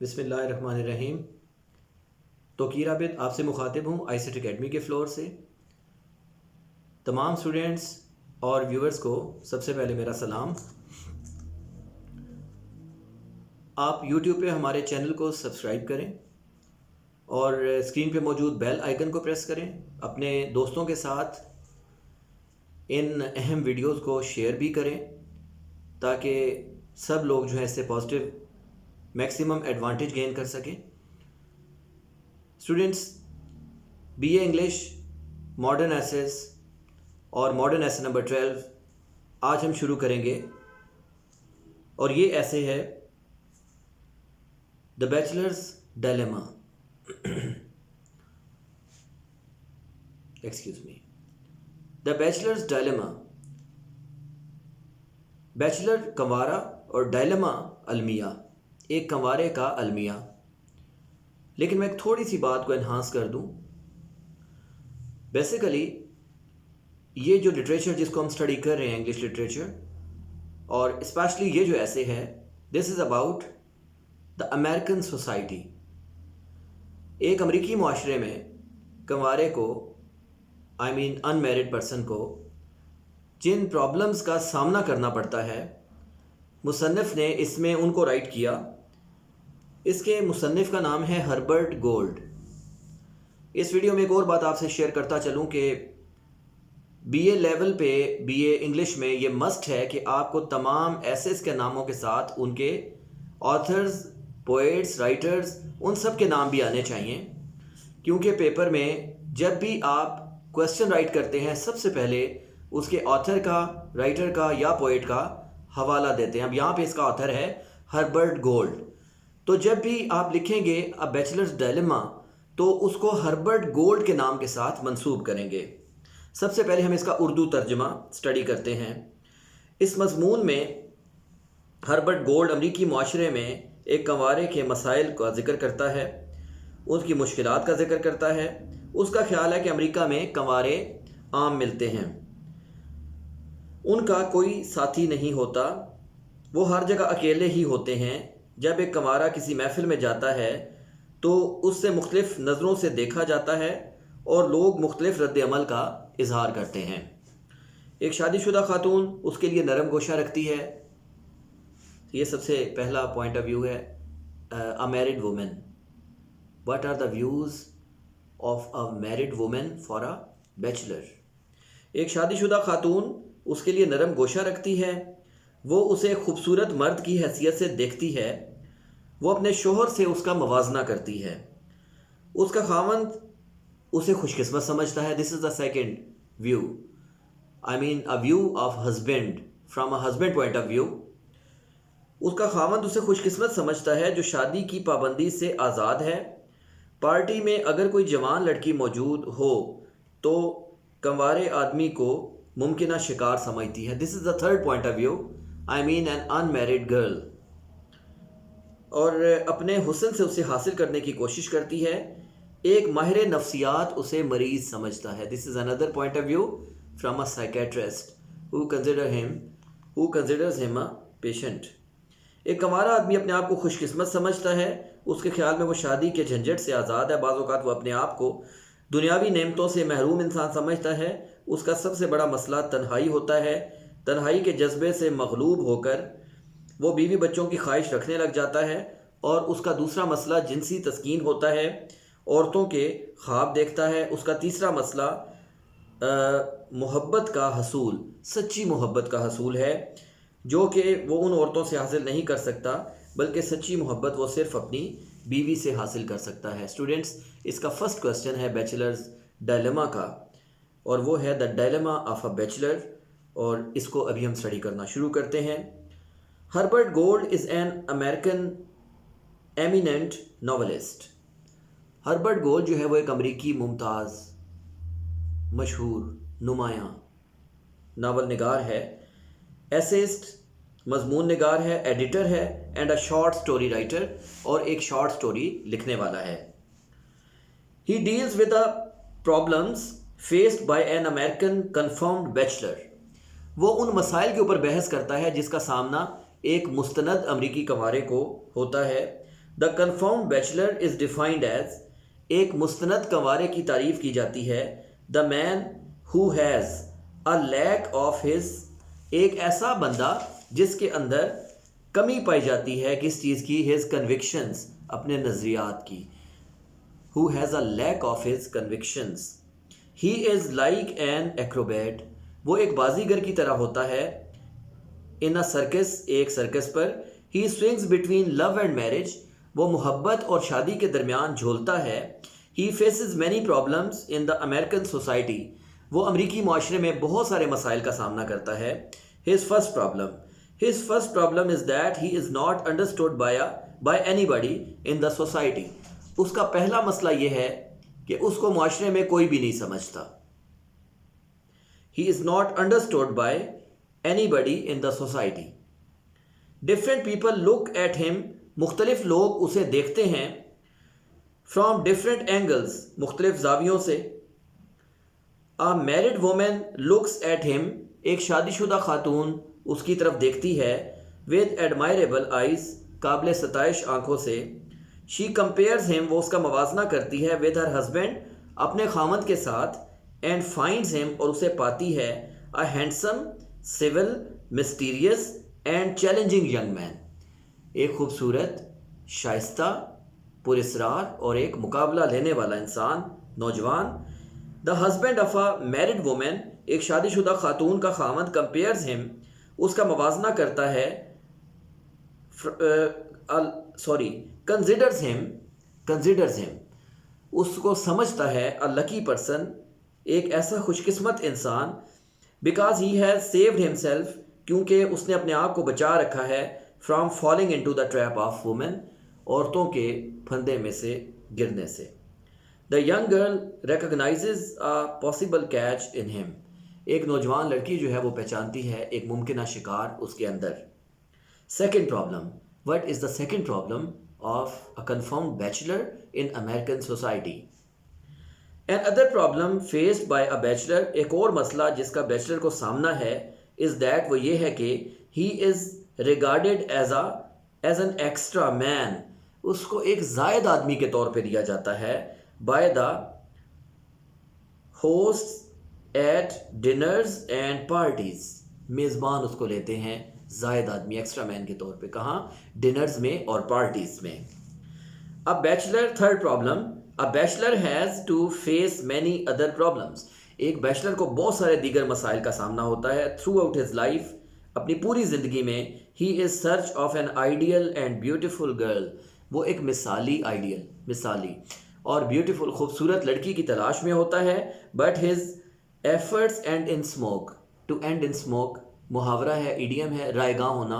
بسم اللہ الرحمن الرحیم۔ توقیر عابد آپ سے مخاطب ہوں آئی سیٹ اکیڈمی کے فلور سے۔ تمام اسٹوڈنٹس اور ویورز کو سب سے پہلے میرا سلام۔ آپ یوٹیوب پہ ہمارے چینل کو سبسکرائب کریں اور اسکرین پہ موجود بیل آئیکن کو پریس کریں۔ اپنے دوستوں کے ساتھ ان اہم ویڈیوز کو شیئر بھی کریں تاکہ سب لوگ جو ہے اس سے پازیٹیو میکسیمم ایڈوانٹیج گین کر سکیں۔ Students, B A English modern essays اور ماڈرن ایسے نمبر 12 آج ہم شروع کریں گے، اور یہ ایسے ہے the bachelors dilemma. Excuse me, the bachelors dilemma. Bachelor کنوارا اور ڈائلیما المیہ، ایک کنوارے کا المیہ۔ لیکن میں ایک تھوڑی سی بات کو انہانس کر دوں۔ بیسیکلی یہ جو لٹریچر جس کو ہم اسٹڈی کر رہے ہیں، انگلش لٹریچر، اور اسپیشلی یہ جو ایسے ہے، this is about the American society. ایک امریکی معاشرے میں کنوارے کو، آئی مین ان میرڈ پرسن کو، جن پرابلمز کا سامنا کرنا پڑتا ہے، مصنف نے اس میں ان کو رائٹ کیا۔ اس کے مصنف کا نام ہے ہربرٹ گولڈ۔ اس ویڈیو میں ایک اور بات آپ سے شیئر کرتا چلوں کہ بی اے لیول پہ، بی اے انگلش میں یہ مسٹ ہے کہ آپ کو تمام ایسیز کے ناموں کے ساتھ ان کے آتھرز، پوئٹس، رائٹرز، ان سب کے نام بھی آنے چاہیے، کیونکہ پیپر میں جب بھی آپ کویسچن رائٹ کرتے ہیں سب سے پہلے اس کے آتھر کا، رائٹر کا یا پوئٹ کا حوالہ دیتے ہیں۔ اب یہاں پہ اس کا آتھر ہے ہربرٹ گولڈ، تو جب بھی آپ لکھیں گے اے بیچلرز ڈائلیما تو اس کو ہربرٹ گولڈ کے نام کے ساتھ منسوب کریں گے۔ سب سے پہلے ہم اس کا اردو ترجمہ اسٹڈی کرتے ہیں۔ اس مضمون میں ہربرٹ گولڈ امریکی معاشرے میں ایک کنوارے کے مسائل کا ذکر کرتا ہے، اس کی مشکلات کا ذکر کرتا ہے۔ اس کا خیال ہے کہ امریکہ میں کنوارے عام ملتے ہیں، ان کا کوئی ساتھی نہیں ہوتا، وہ ہر جگہ اکیلے ہی ہوتے ہیں۔ جب ایک کنوارا کسی محفل میں جاتا ہے تو اس سے مختلف نظروں سے دیکھا جاتا ہے اور لوگ مختلف رد عمل کا اظہار کرتے ہیں۔ ایک شادی شدہ خاتون اس کے لیے نرم گوشہ رکھتی ہے۔ یہ سب سے پہلا پوائنٹ آف ویو ہے۔ A married woman, what are the views of a married woman for a bachelor? ایک شادی شدہ خاتون اس کے لیے نرم گوشہ رکھتی ہے، وہ اسے خوبصورت مرد کی حیثیت سے دیکھتی ہے، وہ اپنے شوہر سے اس کا موازنہ کرتی ہے۔ اس کا خاوند اسے خوش قسمت سمجھتا ہے۔ This is the second view, I mean a view of husband, from a husband point of view. اس کا خاوند اسے خوش قسمت سمجھتا ہے جو شادی کی پابندی سے آزاد ہے۔ پارٹی میں اگر کوئی جوان لڑکی موجود ہو تو کنوارے آدمی کو ممکنہ شکار سمجھتی ہے۔ This is the third point of view, I mean an unmarried girl, اور اپنے حسن سے اسے حاصل کرنے کی کوشش کرتی ہے۔ ایک ماہر نفسیات اسے مریض سمجھتا ہے۔ This is another point of view from a psychiatrist who considers him a patient۔ ایک کنوارا آدمی اپنے آپ کو خوش قسمت سمجھتا ہے، اس کے خیال میں وہ شادی کے جھنجھٹ سے آزاد ہے۔ بعض اوقات وہ اپنے آپ کو دنیاوی نعمتوں سے محروم انسان سمجھتا ہے۔ اس کا سب سے بڑا مسئلہ تنہائی ہوتا ہے۔ تنہائی کے جذبے سے مغلوب ہو کر وہ بیوی بچوں کی خواہش رکھنے لگ جاتا ہے، اور اس کا دوسرا مسئلہ جنسی تسکین ہوتا ہے، عورتوں کے خواب دیکھتا ہے۔ اس کا تیسرا مسئلہ محبت کا حصول، سچی محبت کا حصول ہے، جو کہ وہ ان عورتوں سے حاصل نہیں کر سکتا، بلکہ سچی محبت وہ صرف اپنی بیوی سے حاصل کر سکتا ہے۔ اسٹوڈنٹس، اس کا فرسٹ کوسچن ہے بیچلرز ڈائلیما کا، اور وہ ہے دا ڈائلیما آف اے بیچلر، اور اس کو ابھی ہم اسٹڈی کرنا شروع کرتے ہیں۔ Herbert gold is an American eminent novelist. Herbert gold جو ہے وہ ایک امریکی ممتاز، مشہور، نمایاں ناول نگار ہے، ایسیسٹ، مضمون نگار ہے، ایڈیٹر ہے، and a short story writer, اور ایک شارٹ سٹوری لکھنے والا ہے۔ He deals with the problems faced by an American confirmed bachelor. وہ ان مسائل کے اوپر بحث کرتا ہے جس کا سامنا ایک مستند امریکی کنوارے کو ہوتا ہے۔ The confirmed bachelor is defined as ایک مستند کنوارے کی تعریف کی جاتی ہے the man who has a lack of his ایک ایسا بندہ جس کے اندر کمی پائی جاتی ہے کس چیز کی ہز کنوکشنز اپنے نظریات کی who has a lack of his convictions. He is like an acrobat. وہ ایک بازیگر کی طرح ہوتا ہے in a circus ایک circus per. He swings between love and marriage. وہ محبت اور شادی کے درمیان جھولتا ہے. He faces many problems in the American society. وہ امریکی معاشرے میں بہت سارے مسائل کا سامنا کرتا ہے. His first problem is that he is not understood by anybody in the society. اس کا پہلا مسئلہ یہ ہے کہ اس کو معاشرے میں کوئی بھی نہیں سمجھتا. He is not understood by anybody in the society. Different people look at him. مختلف لوگ اسے دیکھتے ہیں from different angles. مختلف زاویوں سے. A married woman looks at him. ایک شادی شدہ خاتون اس کی طرف دیکھتی ہے with admirable eyes. قابل ستائش آنکھوں سے. She compares him. وہ اس کا موازنہ کرتی ہے with her husband. اپنے خامند کے ساتھ. And finds him. اور اسے پاتی ہے a handsome, civil, mysterious and challenging young man. ایک خوبصورت, شائستہ, پراسرار اور ایک مقابلہ لینے والا انسان, نوجوان. The husband of a married woman. ایک شادی شدہ خاتون کا خامند compares him. اس کا موازنہ کرتا ہے considers him. اس کو سمجھتا ہے a lucky person. ایک ایسا خوش قسمت انسان. because he has saved himself. کیونکہ اس نے اپنے آپ کو بچا رکھا ہے from falling into the trap of women. عورتوں کے پھندے میں سے گرنے سے. the young girl recognizes a possible catch in him. ایک نوجوان لڑکی جو ہے وہ پہچانتی ہے ایک ممکنہ شکار اس کے اندر. second problem. What is the second problem of a confirmed bachelor in American society? Another problem faced by a bachelor. ایک اور مسئلہ جس کا بیچلر کو سامنا ہے is that وہ یہ ہے کہ he is regarded as an extra man. اس کو ایک زائد آدمی کے طور پہ لیا جاتا ہے by the hosts at dinners and parties. میزبان اس کو لیتے ہیں زائد آدمی, ایکسٹرا مین کے طور پہ. کہاں؟ ڈنرز میں اور پارٹیز میں. اب bachelor, third problem, a bachelor has to face many other problems. ایک بیچلر کو بہت سارے دیگر مسائل کا سامنا ہوتا ہے throughout his life. اپنی پوری زندگی میں he is search of an ideal and beautiful girl. وہ ایک مثالی اور بیوٹیفل خوبصورت لڑکی کی تلاش میں ہوتا ہے. but his efforts end in smoke. to end in smoke محاورہ ہے, ایڈیم ہے, رائے گاں ہونا.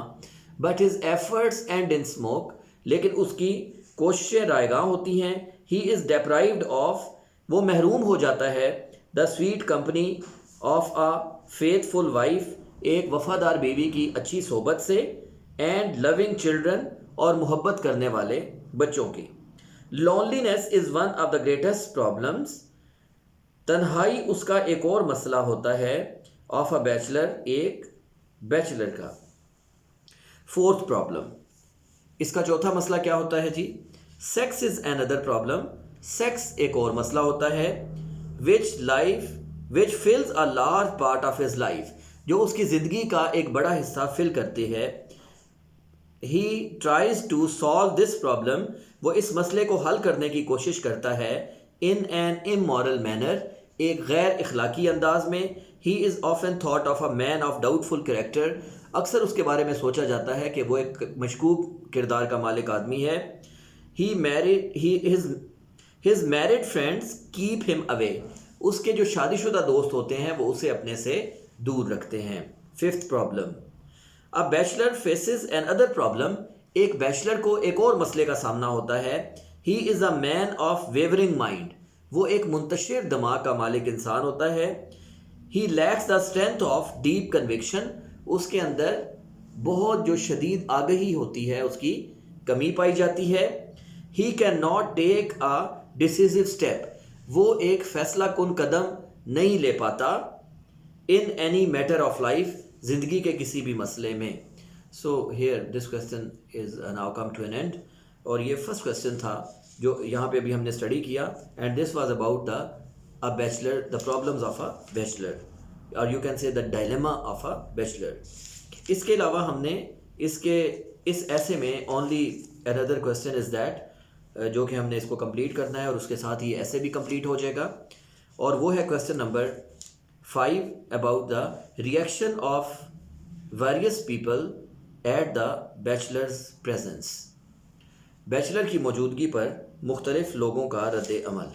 but his efforts end in smoke. لیکن اس کی کوششیں رائے گاں ہوتی ہیں. he is deprived of. وہ محروم ہو جاتا ہے the sweet company of a faithful wife. ایک وفادار بیوی کی اچھی صحبت سے. and loving children. اور محبت کرنے والے بچوں کی. loneliness is one of the greatest problems. تنہائی اس کا ایک اور مسئلہ ہوتا ہے of a bachelor. ایک بیچلر کا. فورتھ پرابلم, اس کا چوتھا مسئلہ کیا ہوتا ہے جی؟ Sex is another problem. Sex ایک اور مسئلہ ہوتا ہے which fills a large part of his life. جو اس کی زندگی کا ایک بڑا حصہ فل کرتے ہیں. he tries to solve this problem. وہ اس مسئلے کو حل کرنے کی کوشش کرتا ہے in an immoral manner. ایک غیر اخلاقی انداز میں. he is often thought of a man of doubtful character. اکثر اس کے بارے میں سوچا جاتا ہے کہ وہ ایک مشکوک کردار کا مالک آدمی ہے. his married friends keep him away. اس کے جو شادی شدہ دوست ہوتے ہیں وہ اسے اپنے سے دور رکھتے ہیں. Fifth problem, a bachelor faces another problem. ایک بیچلر کو ایک اور مسئلے کا سامنا ہوتا ہے. he is a man of wavering mind. وہ ایک منتشر دماغ کا مالک انسان ہوتا ہے. he lacks the strength of deep conviction. اس کے اندر بہت جو شدید آگہی ہوتی ہے اس کی کمی پائی جاتی ہے. he cannot take a decisive step. وہ ایک فیصلہ کن قدم نہیں لے پاتا in any matter of life. زندگی کے کسی بھی مسئلے میں. so here this question is now come to an end. اور یہ فرسٹ کویشچن تھا جو یہاں پہ ابھی ہم نے اسٹڈی کیا، and this was about the bachelor, the problems of a bachelor, اور you can say the dilemma of a bachelor. اس کے علاوہ ہم نے اس ایسے میں only another question is that جو کہ ہم نے اس کو کمپلیٹ کرنا ہے، اور اس کے ساتھ ہی ایسے بھی کمپلیٹ ہو جائے گا، اور وہ ہے question number 5 about the reaction of various people at the bachelor's presence. Bachelor کی موجودگی پر مختلف لوگوں کا رد عمل.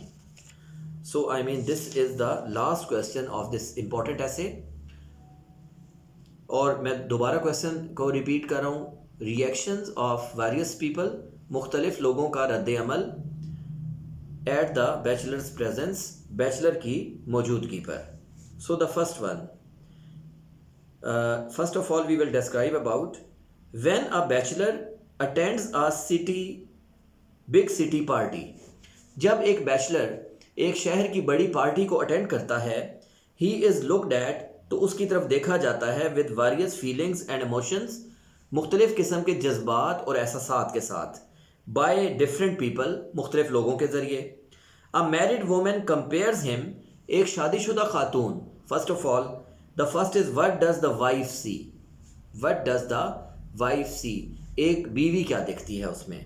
So I mean this is the last question of this important essay. اور میں دوبارہ کویشچن کو ریپیٹ کر رہا ہوں، ریئیکشنز آف ویریس پیپل، مختلف لوگوں کا رد عمل، at the bachelor's presence, bachelor کی موجودگی پر. So the first one, first of all we will describe about when a bachelor attends a big city party. جب ایک بیچلر ایک شہر کی بڑی پارٹی کو اٹینڈ کرتا ہے، ہی از لکڈ ایٹ، تو اس کی طرف دیکھا جاتا ہے، with various feelings and emotions, مختلف قسم کے جذبات اور احساسات کے ساتھ، بائی ڈفرینٹ پیپل، مختلف لوگوں کے ذریعے. اے میرڈ وومن کمپیئرز ہم، ایک شادی شدہ خاتون. First of all the first is what does the wife see, what does the wife see, ایک بیوی کیا دیکھتی ہے اس میں.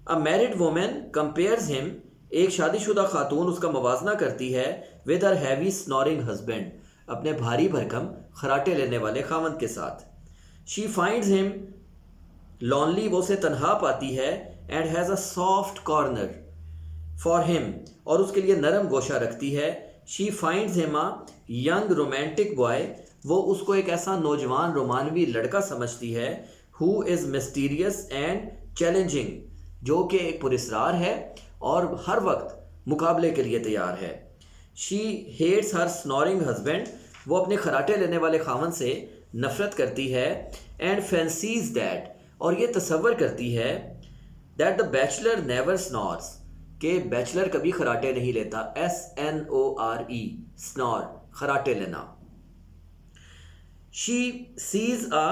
اے میرڈ وومن کمپیئرز ہم، ایک شادی شدہ خاتون اس کا موازنہ کرتی ہے، ود ہر ہیوی سنورنگ ہسبینڈ، اپنے بھاری بھرکم خراٹے لینے والے خاوند کے ساتھ. شی فائنڈز ہم لونلی، وہ اسے تنہا پاتی ہے، and has a soft corner for ہم، اور اس کے لیے نرم گوشہ رکھتی ہے. شی فائنڈز ہم اے ینگ رومانٹک بوائے، وہ اس کو ایک ایسا نوجوان رومانوی لڑکا سمجھتی ہے، ہو از مسٹیریس اینڈ چیلنجنگ، جو کہ ایک پراسرار ہے اور ہر وقت مقابلے کے لیے تیار ہے. شی ہیٹس ہر سنورنگ ہسبینڈ، وہ اپنے خراٹے لینے والے خاوند سے نفرت کرتی ہے. اینڈ فینسیز دیٹ، اور یہ تصور کرتی ہے، دیٹ دا بیچلر نیور سنورس، کہ بیچلر کبھی خراٹے نہیں لیتا. SNORE، سنور، خراٹے لینا. She says a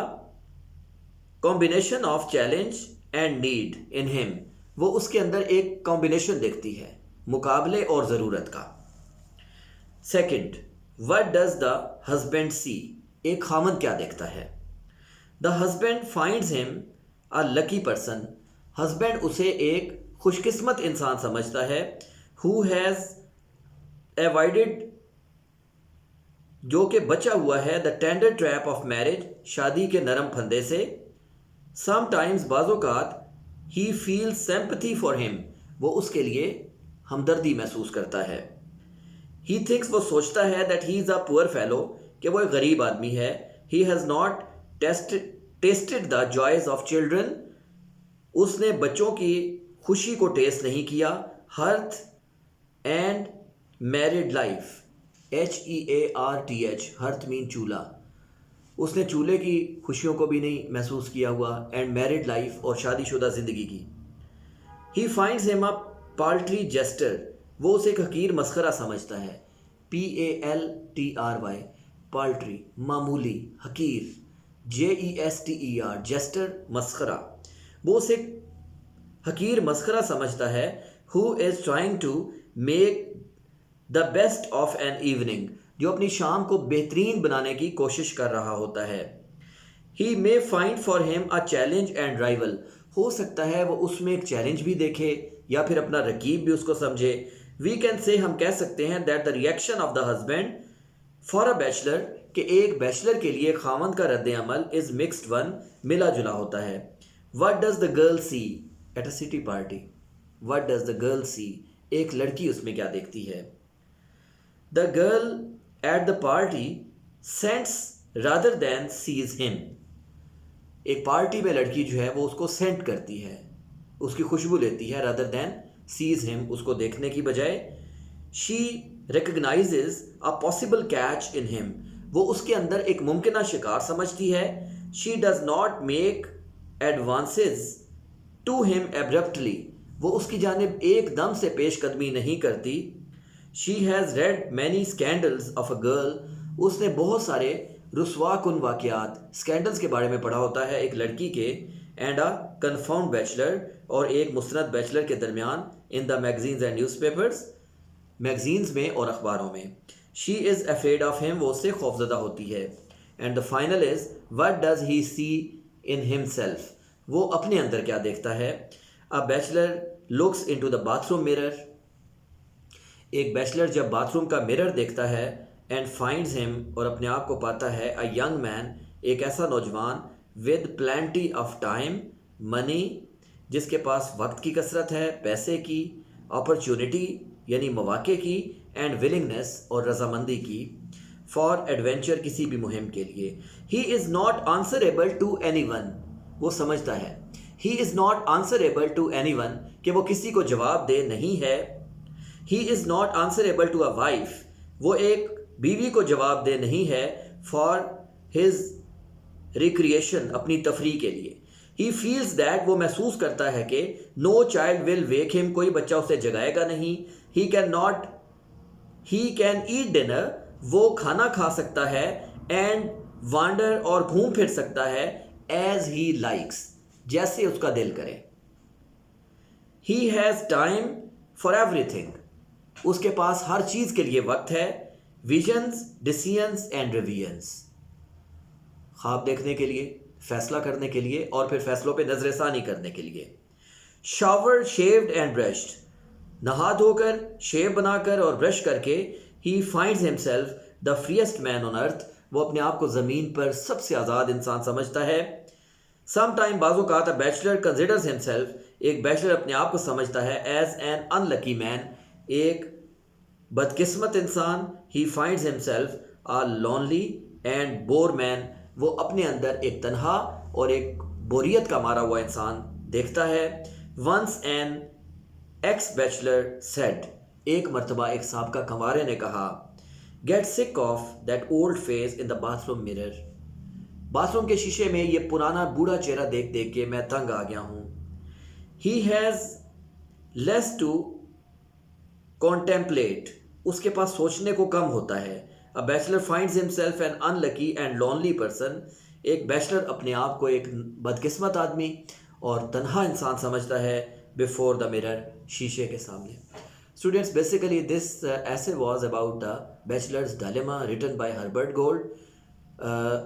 combination of challenge and need in ہم، وہ اس کے اندر ایک کمبینیشن دیکھتی ہے، مقابلے اور ضرورت کا. Second, what does the husband see, ایک خاوند کیا دیکھتا ہے. دا ہسبینڈ فائنڈز ہم اے لکی پرسن، ہسبینڈ اسے ایک خوش قسمت انسان سمجھتا ہے. ہو ہیز ایوائڈڈ، جو کہ بچا ہوا ہے، دا ٹینڈر ٹریپ آف میرج، شادی کے نرم پھندے سے. سم ٹائمز، بعض اوقات، ہی فیل سمپتھی فار ہم، وہ اس کے لیے ہمدردی محسوس کرتا ہے. ہی تھنکس، وہ سوچتا ہے، دیٹ ہی از اے پور فیلو، کہ وہ ایک غریب آدمی ہے. He has not tasted the joys of children, اس نے بچوں کی خوشی کو ٹیسٹ نہیں کیا. Hearth and married life, HEARTH، hearth mean چولہا، اس نے چولہے کی خوشیوں کو بھی نہیں محسوس کیا ہوا. اینڈ میرڈ لائف، اور شادی شدہ زندگی کی. ہی فائنڈز ہم اے پالٹری جیسٹر، وہ اسے ایک حقیر مسخرہ سمجھتا ہے. PALTRY، پالٹری، معمولی، حقیر. JESTER، جیسٹر، مسخرہ، وہ اسے حقیر مسخرہ سمجھتا ہے. Who is trying to make the best of an evening، جو اپنی شام کو بہترین بنانے کی کوشش کر رہا ہوتا ہے. He may find for him a challenge and rival، ہو سکتا ہے وہ اس میں ایک چیلنج بھی دیکھے یا پھر اپنا رقیب بھی اس کو سمجھے. We can say، ہم کہہ سکتے ہیں، that the reaction of the husband for a bachelor، کہ ایک بیچلر کے لیے خاوند کا رد عمل is mixed one، ملا جلا ہوتا ہے. What does the girl see at a city party، what does the girl see، ایک لڑکی اس میں کیا دیکھتی ہے. The girl at the party scents rather than sees him، ایک پارٹی میں لڑکی جو ہے وہ اس کو سینٹ کرتی ہے، اس کی خوشبو لیتی ہے، rather than sees him، اس کو دیکھنے کی بجائے. She recognizes a possible catch in him، وہ اس کے اندر ایک ممکنہ شکار سمجھتی ہے. She does not make advances to him abruptly، وہ اس کی جانب ایک دم سے پیش قدمی نہیں کرتی. She has read many scandals of a girl، اس نے بہت سارے رسوا کن واقعات، اسکینڈلز کے بارے میں پڑھا ہوتا ہے ایک لڑکی کے. اینڈ اے کنفرمڈ بیچلر اور ایک مستند بیچلر کے درمیان in the magazines and newspapers magazines میں اور اخباروں میں. شی از افریڈ آف ہم وہ اس سے خوفزدہ ہوتی ہے. And the final is what does he see in himself وہ اپنے اندر کیا دیکھتا ہے. A bachelor looks into the bathroom mirror ایک بیچلر جب باتھ روم کا مرر دیکھتا ہے اینڈ فائنڈز ہم اور اپنے آپ کو پاتا ہے اے ینگ مین ایک ایسا نوجوان with plenty of time money جس کے پاس وقت کی کثرت ہے, پیسے کی, اپرچونٹی یعنی مواقع کی, اینڈ ولنگنس اور رضامندی کی, فار ایڈونچر کسی بھی مہم کے لیے. He is not answerable to anyone وہ سمجھتا ہے he is not answerable to anyone کہ وہ کسی کو جواب دہ نہیں ہے. He is not answerable to a wife وہ ایک بیوی کو جواب دہ نہیں ہے, فار ہز ریکریشن اپنی تفریح کے لیے. ہی فیلز دیٹ وہ محسوس کرتا ہے کہ نو چائلڈ ول ویک ہم کوئی بچہ اسے جگائے گا نہیں. ہی کین ایٹ ڈنر وہ کھانا کھا سکتا ہے, اینڈ وانڈر اور گھوم پھر سکتا ہے, ایز ہی لائکس جیسے اس کا دل کرے. He has time for everything اس کے پاس ہر چیز کے لیے وقت ہے. ویژنز ڈیسیژنز اینڈ ریویژنز خواب دیکھنے کے لیے, فیصلہ کرنے کے لیے اور پھر فیصلوں پہ نظر ثانی کرنے کے لیے. شاور شیوڈ اینڈ برشڈ نہا دھو کر, شیو بنا کر اور برش کر کے. ہی فائنڈز ہمسیلف دا فریسٹ مین آن ارتھ وہ اپنے آپ کو زمین پر سب سے آزاد انسان سمجھتا ہے. سم ٹائم بعض اوقات بیچلر کنسیڈرز ہمسیلف ایک بیچلر اپنے آپ کو سمجھتا ہے ایز این ان لکی مین ایک بدقسمت انسان. He finds himself a lonely and bore man وہ اپنے اندر ایک تنہا اور ایک بوریت کا مارا ہوا انسان دیکھتا ہے. Once an ex bachelor said ایک مرتبہ ایک سابقہ کنوارے نے کہا, get sick of that old face in the bathroom mirror bathroom کے شیشے میں یہ پرانا بوڑھا چہرہ دیکھ دیکھ کے میں تنگ آ گیا ہوں. He has less to contemplate اس کے پاس سوچنے کو کم ہوتا ہے. A bachelor finds himself an unlucky and lonely person ایک بیچلر اپنے آپ کو ایک بدقسمت آدمی اور تنہا انسان سمجھتا ہے before the mirror شیشے کے سامنے. Students, basically this essay was about the bachelor's dilemma written by Herbert Gold.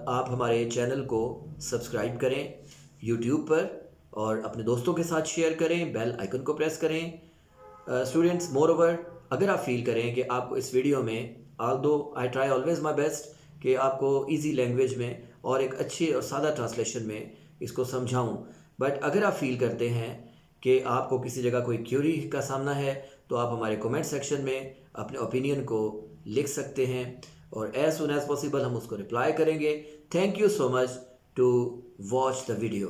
آپ ہمارے چینل کو سبسکرائب کریں یوٹیوب پر اور اپنے دوستوں کے ساتھ شیئر کریں, بیل آئیکن کو پریس کریں. اسٹوڈینٹس مور اوور اگر آپ فیل کریں کہ آپ کو اس ویڈیو میں although I try always my best کہ آپ کو ایزی لینگویج میں اور ایک اچھی اور سادہ ٹرانسلیشن میں اس کو سمجھاؤں, بٹ اگر آپ فیل کرتے ہیں کہ آپ کو کسی جگہ کوئی کیوری کا سامنا ہے تو آپ ہمارے کومنٹ سیکشن میں اپنے اوپینین کو لکھ سکتے ہیں اور ایز سون ایز پاسبل ہم اس کو رپلائی کریں گے. Thank you so much to watch the video.